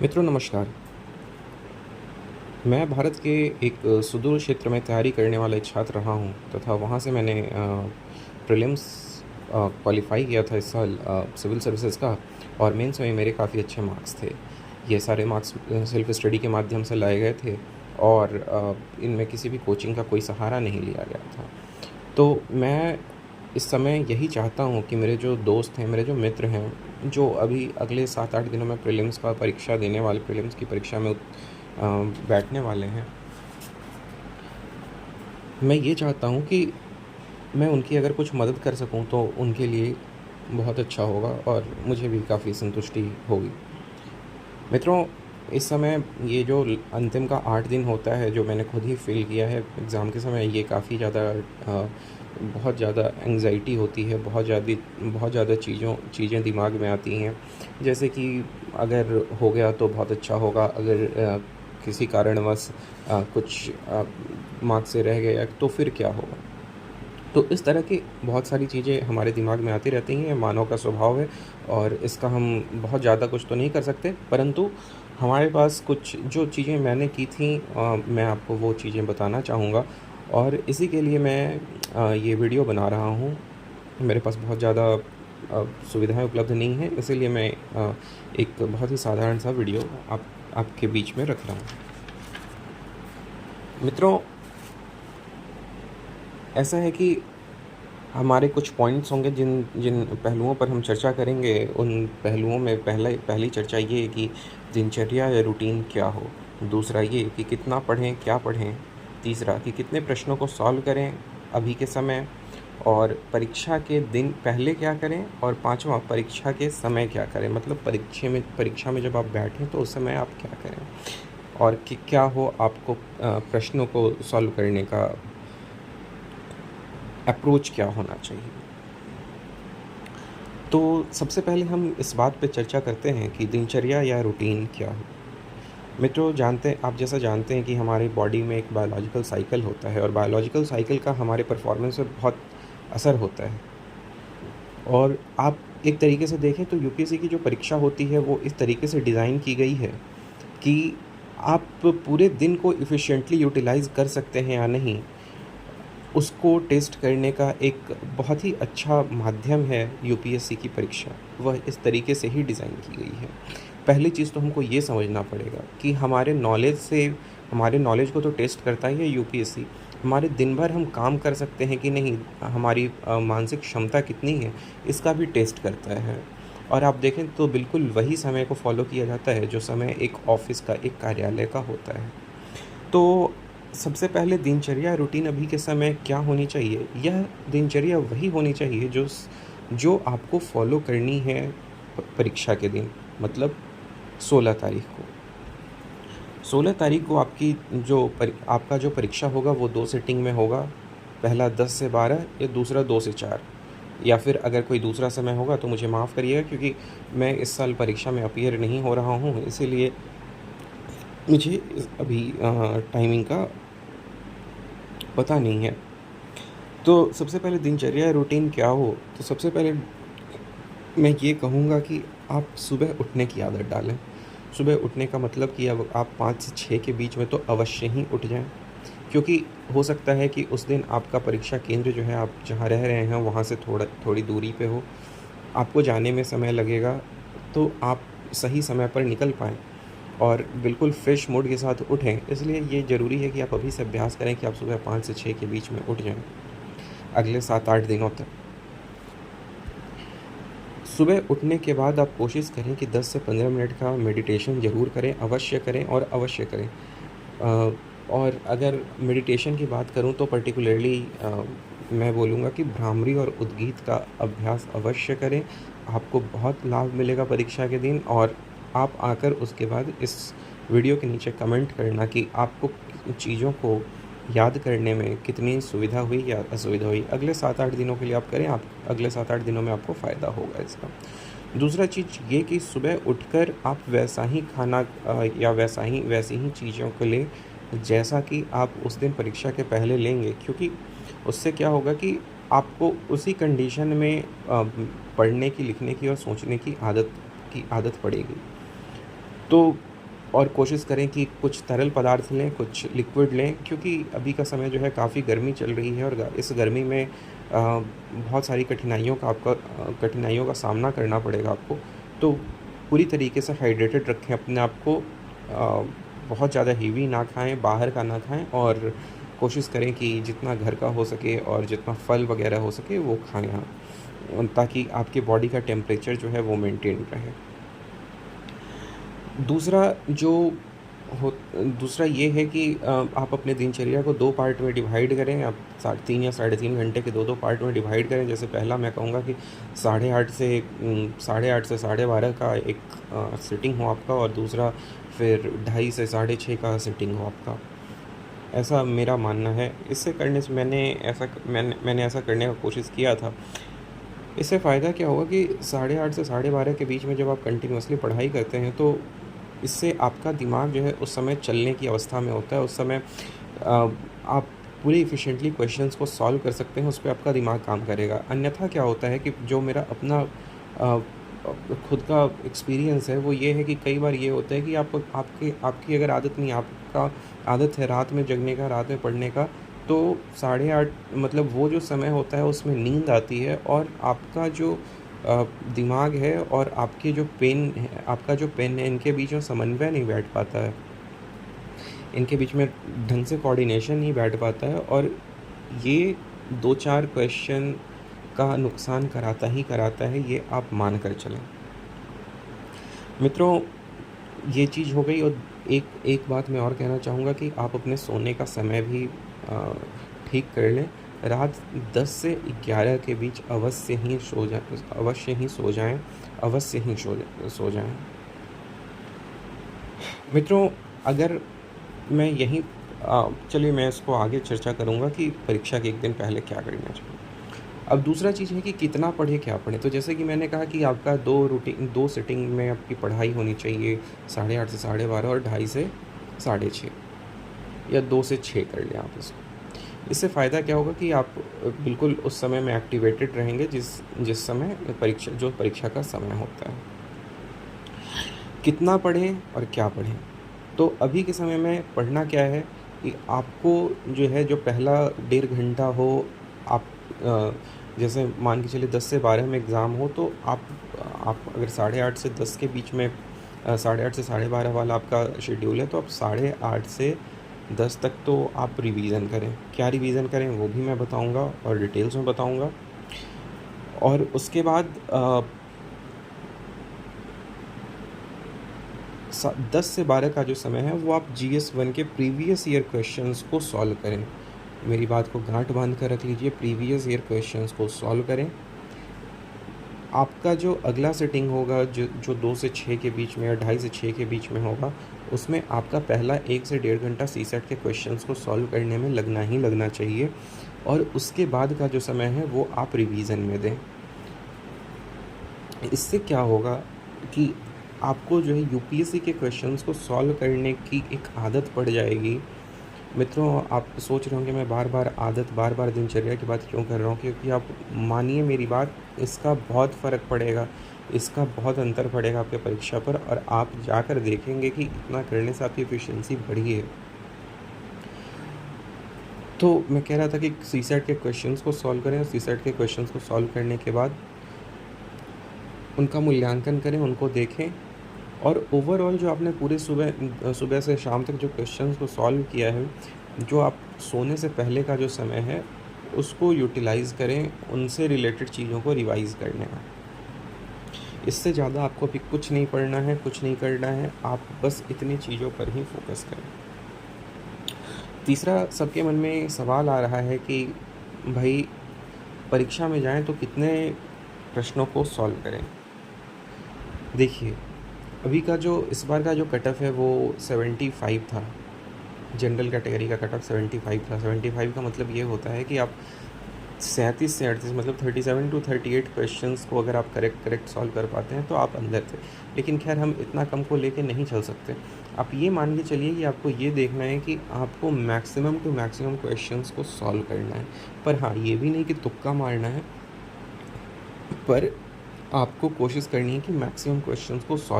मित्रों नमस्कार। मैं भारत के एक सुदूर क्षेत्र में तैयारी करने वाला एक छात्र रहा हूँ तथा वहाँ से मैंने प्रीलिम्स क्वालिफ़ाई किया था इस साल सिविल सर्विसेज का। और मेंस में मेरे काफ़ी अच्छे मार्क्स थे। ये सारे मार्क्स सेल्फ स्टडी के माध्यम से लाए गए थे और इनमें किसी भी कोचिंग का कोई सहारा नहीं लिया गया था। तो मैं इस समय यही चाहता हूँ कि मेरे जो दोस्त हैं, मेरे जो मित्र हैं, जो अभी अगले 7-8 दिनों में प्रीलिम्स की परीक्षा में बैठने वाले हैं, मैं ये चाहता हूँ कि मैं उनकी अगर कुछ मदद कर सकूँ तो उनके लिए बहुत अच्छा होगा और मुझे भी काफ़ी संतुष्टि होगी। मित्रों, इस समय ये जो अंतिम का 8 दिन होता है, जो मैंने खुद ही फ़ील किया है एग्ज़ाम के समय, ये काफ़ी ज़्यादा बहुत ज़्यादा एंग्ज़ायटी होती है, बहुत ज़्यादा चीज़ें दिमाग में आती हैं। जैसे कि अगर हो गया तो बहुत अच्छा होगा, अगर किसी कारणवश कुछ मार्क्स से रह गया तो फिर क्या होगा? तो इस तरह की बहुत सारी चीज़ें हमारे दिमाग में आती रहती हैं, मानव का स्वभाव है और इसका हम बहुत ज़्यादा कुछ तो नहीं कर सकते, परंतु हमारे पास कुछ जो चीज़ें मैंने की थी मैं आपको वो चीज़ें बताना चाहूँगा और इसी के लिए मैं ये वीडियो बना रहा हूँ। मेरे पास बहुत ज़्यादा सुविधाएँ उपलब्ध नहीं हैं, इसीलिए मैं एक बहुत ही साधारण सा वीडियो आपके बीच में रख रहा हूँ। मित्रों, ऐसा है कि हमारे कुछ पॉइंट्स होंगे जिन जिन पहलुओं पर हम चर्चा करेंगे। उन पहलुओं में पहली चर्चा ये है कि दिनचर्या या रूटीन क्या हो। दूसरा ये कि कितना पढ़ें, क्या पढ़ें। तीसरा कि कितने प्रश्नों को सॉल्व करें अभी के समय, और परीक्षा के दिन पहले क्या करें, और पाँचवा परीक्षा के समय क्या करें। मतलब परीक्षा में जब आप बैठें तो उस समय आप क्या करें और कि क्या हो आपको प्रश्नों को सॉल्व करने का अप्रोच क्या होना चाहिए। तो सबसे पहले हम इस बात पे चर्चा करते हैं कि दिनचर्या या रूटीन क्या हो। मित्रों, आप जैसा जानते हैं कि हमारी बॉडी में एक बायोलॉजिकल साइकिल होता है और बायोलॉजिकल साइकिल का हमारे परफॉर्मेंस पे बहुत असर होता है। और आप एक तरीके से देखें तो यूपीएससी की जो परीक्षा होती है वो इस तरीके से डिज़ाइन की गई है कि आप पूरे दिन को एफिशिएंटली यूटिलाइज़ कर सकते हैं या नहीं, उसको टेस्ट करने का एक बहुत ही अच्छा माध्यम है यूपीएससी की परीक्षा। वह इस तरीके से ही डिज़ाइन की गई है। पहली चीज़ तो हमको ये समझना पड़ेगा कि हमारे नॉलेज को तो टेस्ट करता ही है यूपीएससी। हमारे दिन भर हम काम कर सकते हैं कि नहीं, हमारी मानसिक क्षमता कितनी है, इसका भी टेस्ट करता है। और आप देखें तो बिल्कुल वही समय को फ़ॉलो किया जाता है जो समय एक ऑफ़िस का, एक कार्यालय का होता है। तो सबसे पहले दिनचर्या रूटीन अभी के समय क्या होनी चाहिए? यह दिनचर्या वही होनी चाहिए जो आपको फ़ॉलो करनी है परीक्षा के दिन, मतलब 16 तारीख को। 16 तारीख को आपका जो परीक्षा होगा वो 2 सिटिंग में होगा। पहला 10 से 12 या दूसरा 2 से 4, या फिर अगर कोई दूसरा समय होगा तो मुझे माफ़ करिएगा, क्योंकि मैं इस साल परीक्षा में अपीयर नहीं हो रहा हूँ, इसीलिए मुझे अभी टाइमिंग का पता नहीं है। तो सबसे पहले दिनचर्या रूटीन क्या हो, तो सबसे पहले मैं ये कहूँगा कि आप सुबह उठने की आदत डालें। सुबह उठने का मतलब कि अब आप 5 से 6 के बीच में तो अवश्य ही उठ जाएँ, क्योंकि हो सकता है कि उस दिन आपका परीक्षा केंद्र जो है, आप जहाँ रह रहे हैं वहाँ से थोड़ी दूरी पे हो। आपको जाने में समय लगेगा, तो आप सही समय पर निकल पाएँ और बिल्कुल फ्रेश मूड के साथ उठें। इसलिए ये ज़रूरी है कि आप अभी से अभ्यास करें कि आप सुबह 5 से 6 के बीच में उठ जाएँ, अगले 7-8 दिनों तक। सुबह उठने के बाद आप कोशिश करें कि 10 से 15 मिनट का मेडिटेशन ज़रूर करें, अवश्य करें और अवश्य करें। अ, और अगर मेडिटेशन की बात करूँ तो पर्टिकुलरली मैं बोलूँगा कि भ्रामरी और उद्गीत का अभ्यास अवश्य करें। आपको बहुत लाभ मिलेगा परीक्षा के दिन, और आप आकर उसके बाद इस वीडियो के नीचे कमेंट करना कि आपको चीज़ों को याद करने में कितनी सुविधा हुई या असुविधा हुई। अगले 7-8 दिनों के लिए आप करें, आप अगले 7-8 दिनों में आपको फ़ायदा होगा इसका। दूसरा चीज़ ये कि सुबह उठकर आप वैसा ही खाना या वैसी ही चीज़ों को लें जैसा कि आप उस दिन परीक्षा के पहले लेंगे, क्योंकि उससे क्या होगा कि आपको उसी कंडीशन में पढ़ने की, लिखने की और सोचने की आदत पड़ेगी। तो और कोशिश करें कि कुछ तरल पदार्थ लें, कुछ लिक्विड लें, क्योंकि अभी का समय जो है काफ़ी गर्मी चल रही है और इस गर्मी में बहुत सारी कठिनाइयों का सामना करना पड़ेगा आपको। तो पूरी तरीके से हाइड्रेटेड रखें अपने आप को, बहुत ज़्यादा हेवी ना खाएँ, बाहर का ना खाएँ और कोशिश करें कि जितना घर का हो सके और जितना फल वगैरह हो सके वो खाएँ आप, ताकि आपके बॉडी का टेम्परेचर जो है वो मेंटेन रहे। दूसरा जो दूसरा ये है कि आप अपने दिनचर्या को 2 पार्ट में डिवाइड करें। आप 3 या साढ़े 3 घंटे के 2-2 पार्ट में डिवाइड करें। जैसे पहला मैं कहूँगा कि साढ़े 8 से साढ़े 12 का एक सिटिंग हो आपका, और दूसरा फिर 2:30 से साढ़े 6 का सिटिंग हो आपका। ऐसा मेरा मानना है। इससे करने से मैंने ऐसा करने का कोशिश किया था। इससे फ़ायदा क्या होगा कि साढ़े 8 से साढ़े 12 के बीच में जब आप कंटिन्यूअसली पढ़ाई करते हैं, तो इससे आपका दिमाग जो है उस समय चलने की अवस्था में होता है। उस समय आप पूरे एफिशिएंटली क्वेश्चंस को सॉल्व कर सकते हैं, उस पे आपका दिमाग काम करेगा। अन्यथा क्या होता है कि जो मेरा अपना खुद का एक्सपीरियंस है वो ये है कि कई बार ये होता है कि आपकी अगर आदत है रात में जगने का, रात में पढ़ने का, तो साढ़े 8 मतलब वो जो समय होता है उसमें नींद आती है और आपका जो दिमाग है और आपका जो पेन है, इनके बीच में समन्वय नहीं बैठ पाता है। इनके बीच में ढंग से कोऑर्डिनेशन नहीं बैठ पाता है, और ये 2-4 क्वेश्चन का नुकसान कराता है, ये आप मान कर चलें। मित्रों, ये चीज़ हो गई। और एक बात मैं और कहना चाहूँगा कि आप अपने सोने का समय भी ठीक कर लें। रात 10 से 11 के बीच अवश्य ही सो जाएँ। मित्रों, अगर मैं चलिए मैं इसको आगे चर्चा करूँगा कि परीक्षा के 1 दिन पहले क्या करना चाहिए। अब दूसरा चीज़ है कि कितना पढ़ें, क्या पढ़ें। तो जैसे कि मैंने कहा कि आपका 2 सिटिंग में आपकी पढ़ाई होनी चाहिए, साढ़े 8 से साढ़े 12 और 2:30 से साढ़े 6, या 2 से 6 कर लें आप इसको। इससे फ़ायदा क्या होगा कि आप बिल्कुल उस समय में एक्टिवेटेड रहेंगे जिस समय परीक्षा का समय होता है। कितना पढ़ें और क्या पढ़ें? तो अभी के समय में पढ़ना क्या है कि आपको जो है, जो पहला 1.5 घंटा हो, आप जैसे मान के चलिए 10 से 12 में एग्ज़ाम हो, तो आप अगर साढ़े 8 से 10 के बीच में साढ़े 8 से साढ़े 12 वाला आपका शेड्यूल है, तो आप साढ़े 8 से 10 तक तो आप रिवीज़न करें। क्या रिवीज़न करें वो भी मैं बताऊँगा और डिटेल्स में बताऊँगा। और उसके बाद 10 से 12 का जो समय है वो आप GS1 के प्रीवियस ईयर क्वेश्चंस को सॉल्व करें। मेरी बात को गांठ बांध कर रख लीजिए, प्रीवियस ईयर क्वेश्चंस को सॉल्व करें। आपका जो अगला सेटिंग होगा, जो 2 से 6 के बीच में या 2:30 से 6 के बीच में होगा, उसमें आपका पहला 1 से 1.5 घंटा CSAT के क्वेश्चंस को सॉल्व करने में लगना चाहिए, और उसके बाद का जो समय है वो आप रिवीज़न में दें। इससे क्या होगा कि आपको जो है UPSC के क्वेश्चंस को सॉल्व करने की एक आदत पड़ जाएगी। मित्रों, आप सोच रहे होंगे मैं बार बार दिनचर्या की बात क्यों कर रहा हूँ, क्योंकि आप मानिए मेरी बात, इसका बहुत फ़र्क पड़ेगा, इसका बहुत अंतर पड़ेगा आपके परीक्षा पर, और आप जाकर देखेंगे कि इतना करने से आपकी एफिशिएंसी बढ़ी है। तो मैं कह रहा था कि CSAT के क्वेश्चंस को सॉल्व करें, और CSAT के क्वेश्चंस को सॉल्व करने के बाद उनका मूल्यांकन करें, उनको देखें, और ओवरऑल जो आपने पूरे सुबह से शाम तक जो क्वेश्चंस को सॉल्व किया है, जो आप सोने से पहले का जो समय है उसको यूटिलाइज़ करें, उनसे रिलेटेड चीज़ों को रिवाइज़ करने का। इससे ज़्यादा आपको अभी कुछ नहीं पढ़ना है, कुछ नहीं करना है, आप बस इतनी चीज़ों पर ही फोकस करें। तीसरा, सबके मन में सवाल आ रहा है कि भाई परीक्षा में जाएं तो कितने प्रश्नों को सॉल्व करें। देखिए, अभी का जो इस बार का जो कट ऑफ है वो 75 था। जनरल कैटेगरी का कट ऑफ 75 था। 75 का मतलब ये होता है कि आप 37 से 38 मतलब 37 to 38 क्वेश्चंस को अगर आप करेक्ट सॉल्व कर पाते हैं तो आप अंदर थे। लेकिन खैर, हम इतना कम को लेके नहीं चल सकते। आप ये मान के चलिए कि आपको ये देखना है कि आपको मैक्सिमम टू मैक्सिमम क्वेश्चंस को सॉल्व करना है। पर हाँ, ये भी नहीं कि तुक्का मारना है, पर आपको कोशिश करनी है कि मैक्सिमम क्वेश्चंस को सॉल्व